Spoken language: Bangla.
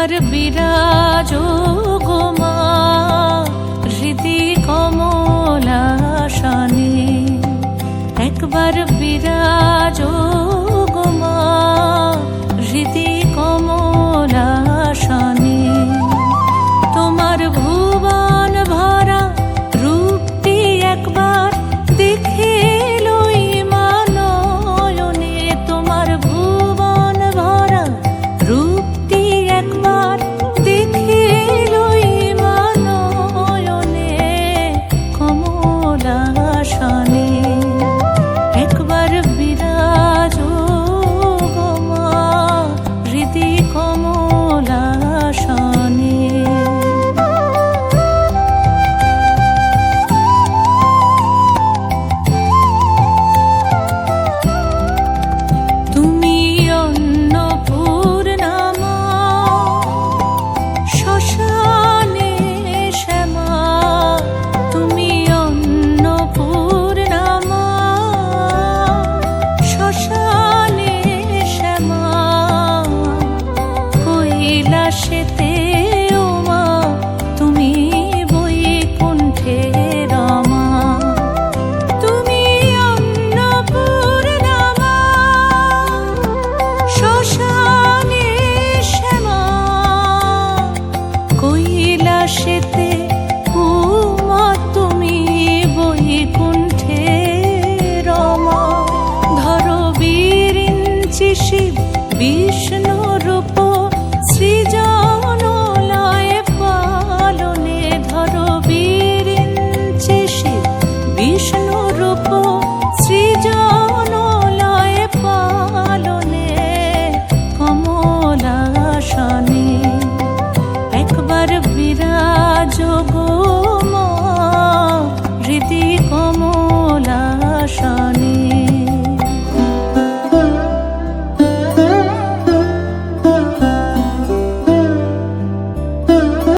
একবার বিরাজো গো মা হৃদি কমলাসনে, একবার বিরাজো গো মা হৃদি কমলাসনে। তোমার ভুবন ভরা রূপটি একবার দেখে লই মা নয়নে, তোমার ভুবন ভরা রূপটি একবার দেখে লই মা নয়নে কমলাসনে। একবার বিরাজো গো মা হৃদি কমলাসনে। তুমি অন্নপূর্ণা মা শ্মশানে শ্যামা, তুমি অন্নপূর্ণা মা শ্মশানে শ্যামা। কৈলাসেতে ও মা তুমি বৈকুণ্ঠে রমা, তুমি অন্নপূর্ণা মা শ্মশানে শ্যামা। কৈলাসেতে ও মা তুমি বৈকুণ্ঠে রমা। ধরো বিরিঞ্চি শিব বিষ্ণু রূপ